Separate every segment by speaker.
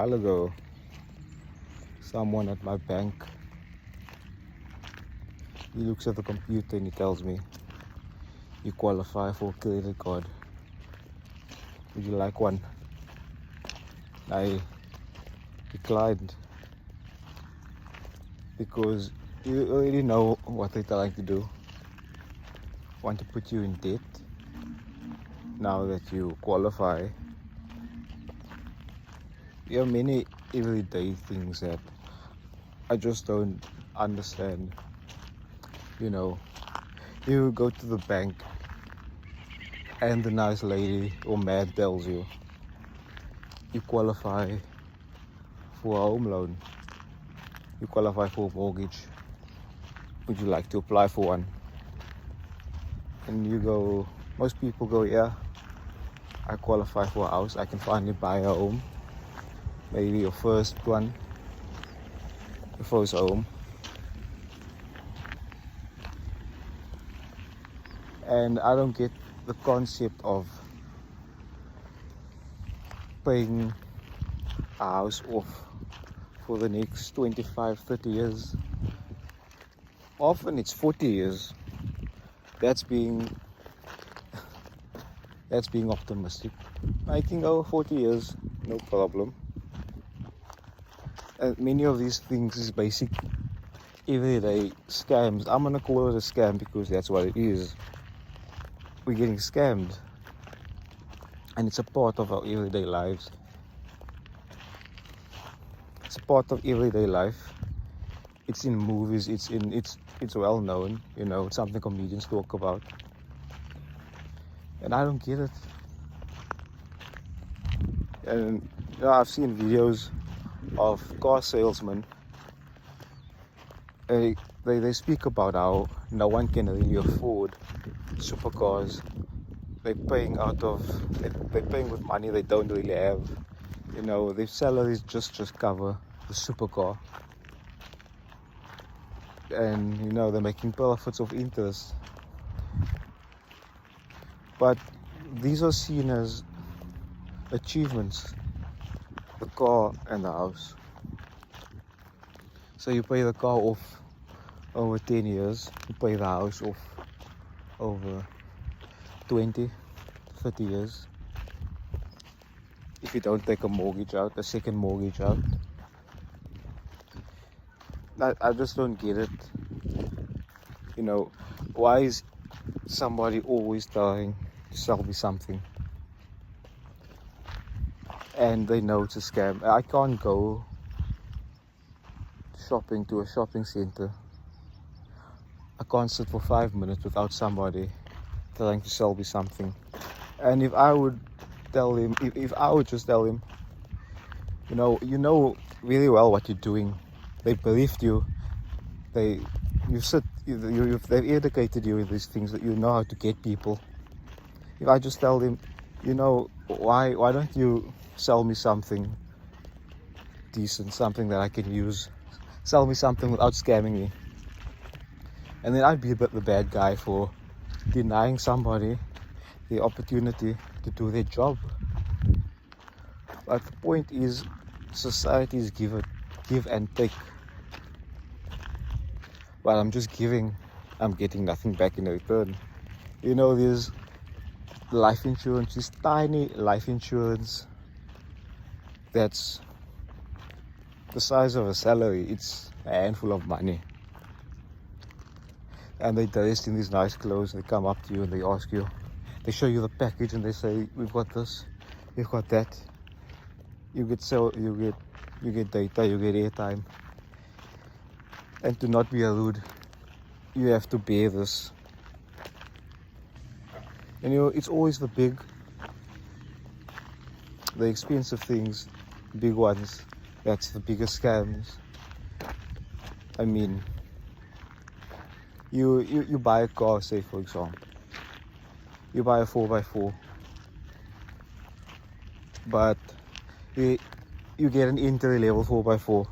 Speaker 1: while ago, someone at my bank, he looks at the computer and he tells me, "You qualify for a credit card. Would you like one?" I declined because you already know what they're trying to do. Want to put you in debt now that you qualify. There are many everyday things that I just don't understand. You know, you go to the bank and the nice lady or man tells you, "You qualify for a home loan. You qualify for a mortgage. Would you like to apply for one?" And you go, most people go, "Yeah, I qualify for a house. I can finally buy a home. Maybe your first one, your first home." And I don't get the concept of paying a house off for the next 25, 30 years. Often it's 40 years. That's being optimistic. I think over 40 years, no problem. And many of these things is basic everyday scams. I'm gonna call it a scam because that's what it is. We're getting scammed, and it's a part of our everyday lives. It's a part of everyday life. It's in movies. It's well known. You know, it's something comedians talk about, and I don't get it. And you know, I've seen videos of car salesmen. They speak about how no one can really afford supercars. They're paying with money they don't really have. You know, their salaries just cover the supercar. And you know, they're making profits of interest. But these are seen as achievements, the car and the house. So you pay the car off over 10 years, you pay the house off over 20, 30 years. If you don't take a second mortgage out. I just don't get it. You know, why is somebody always trying to sell me something? And they know it's a scam. I can't go shopping to a shopping center. I can't sit for 5 minutes without somebody trying to sell me something. And if I would just tell him, you know really well what you're doing. They believed you. They've educated you with these things that you know how to get people. If I just tell them, you know, why don't you sell me something decent, something that I can use? Sell me something without scamming me. And then I'd be the bad guy for denying somebody the opportunity to do their job. But the point is, societies give and take. But I'm just giving, I'm getting nothing back in return. You know, there's life insurance, this tiny life insurance that's the size of a salary. It's a handful of money. And they're dressed in these nice clothes. They come up to you and they ask you, they show you the package and they say, "We've got this, we've got that." You get data, you get airtime. And to not be rude, you have to bear this. And you know, it's always the expensive things, big ones, that's the biggest scams. I mean, you buy a car, say for example, you buy a 4x4, but you get an entry level 4x4.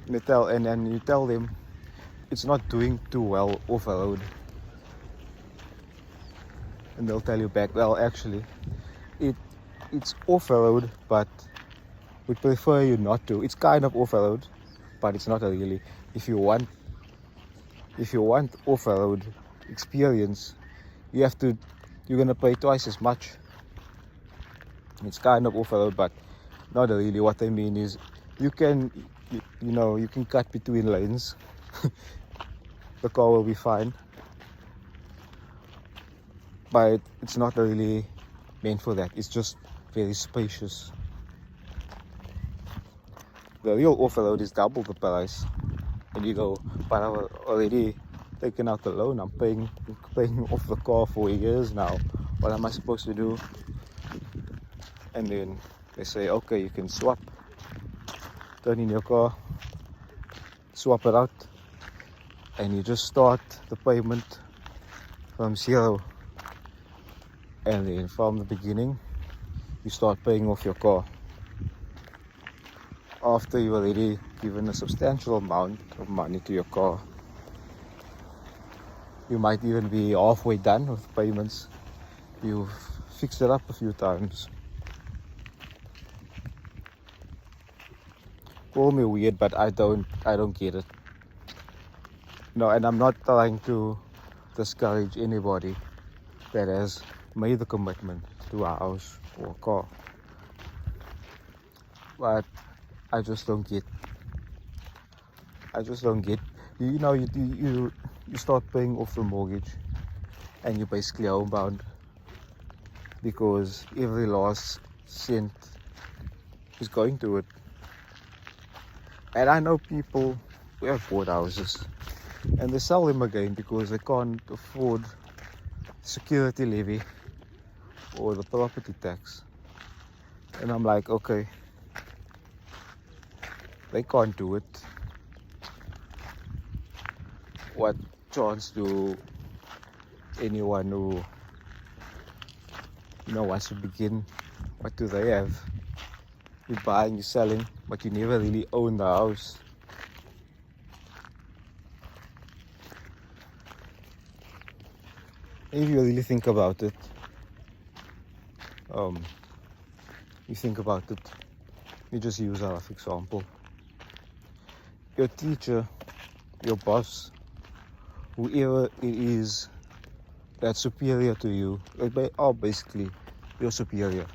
Speaker 1: And you tell them it's not doing too well off the road, and they'll tell you back, well, actually it's off the road, but would prefer you not to. It's kind of off-road, but it's not really. If you want off-road experience, you're gonna pay twice as much. It's kind of off-road, but not really. What I mean is you can cut between lanes. The car will be fine, but it's not really meant for that. It's just very spacious. The real off-road is double the price. And you go, but I've already taken out the loan. I'm paying off the car for years now. What am I supposed to do? And then they say, okay, you can swap. Turn in your car, swap it out, and you just start the payment from zero. And then from the beginning, you start paying off your car. After you've already given a substantial amount of money to your car, you might even be halfway done with payments. You've fixed it up a few times. Call me weird, but I don't get it. No, and I'm not trying to discourage anybody that has made the commitment to a house or a car, but I just don't get. You start paying off the mortgage, and you're basically homebound because every last cent is going to it. And I know people who have bought houses and they sell them again because they can't afford security levy or the property tax. And I'm like, okay, they can't do it. What chance do anyone who wants to begin? What do they have? You're buying, you're selling, but you never really own the house. If you really think about it, you just use a rough example. Your teacher, your boss, whoever it is that's superior to you, are basically your superior.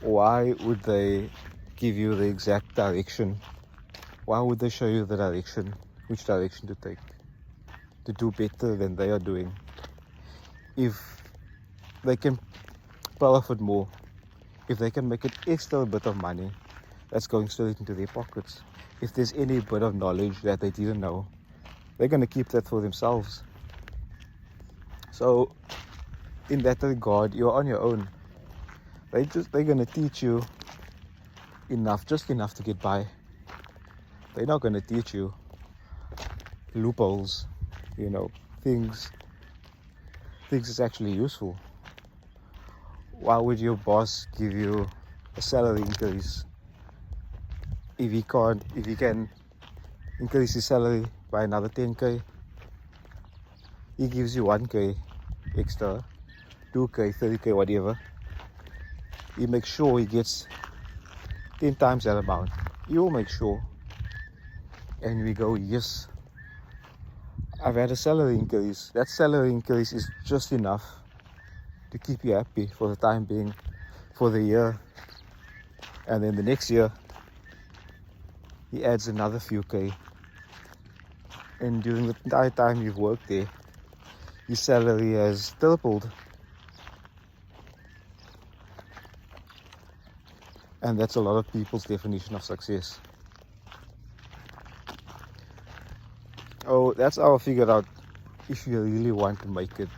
Speaker 1: Why would they give you the exact direction? Why would they show you the direction, which direction to take, to do better than they are doing? If they can profit more, if they can make an extra bit of money, that's going straight into their pockets. If there's any bit of knowledge that they didn't know, they're going to keep that for themselves. So in that regard, you're on your own. They're going to teach you just enough to get by. They're not going to teach you loopholes, things that's actually useful. Why would your boss give you a salary increase if he can increase his salary by another 10k? He gives you 1k extra, 2k, 30k, whatever. He makes sure he gets 10 times that amount. He will make sure. And we go, yes, I've had a salary increase. That salary increase is just enough to keep you happy for the time being, for the year. And then the next year, he adds another few K. And during the entire time you've worked there, your salary has tripled. And that's a lot of people's definition of success. Oh, that's how I figured out, if you really want to make it,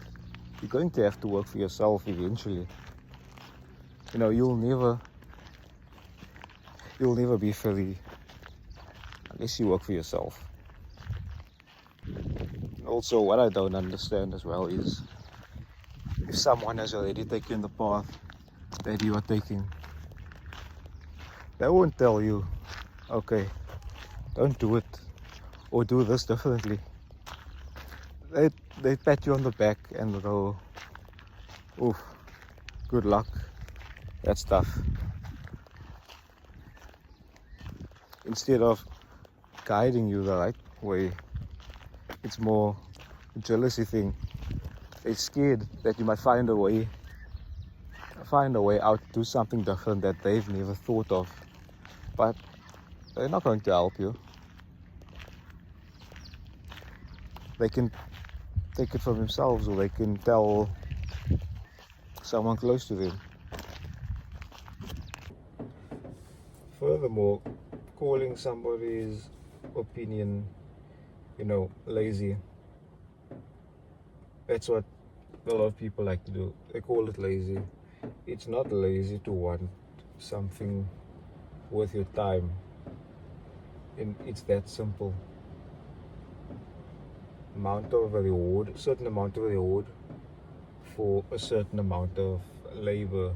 Speaker 1: you're going to have to work for yourself eventually. You'll never be free unless you work for yourself. Also, what I don't understand as well is, if someone has already taken the path that you are taking, they won't tell you, okay, don't do it, or do this differently. They pat you on the back and go, oof, good luck. That's tough. instead of guiding you the right way. It's more a jealousy thing. They're scared that you might find a way out, do something different that they've never thought of. But they're not going to help you. They can take it from themselves, or they can tell someone close to them. Furthermore, calling somebody's opinion, lazy, that's what a lot of people like to do. They call it lazy. It's not lazy to want something worth your time, and it's that simple. Certain amount of reward for a certain amount of labor,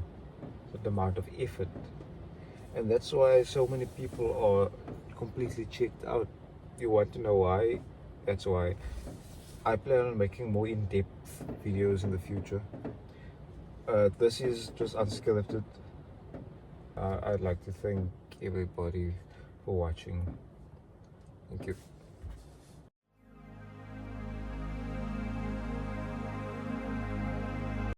Speaker 1: certain amount of effort. And that's why so many people are completely checked out. You want to know why? That's why I plan on making more in-depth videos in the future. This is just unscripted. I'd like to thank everybody for watching. Thank you.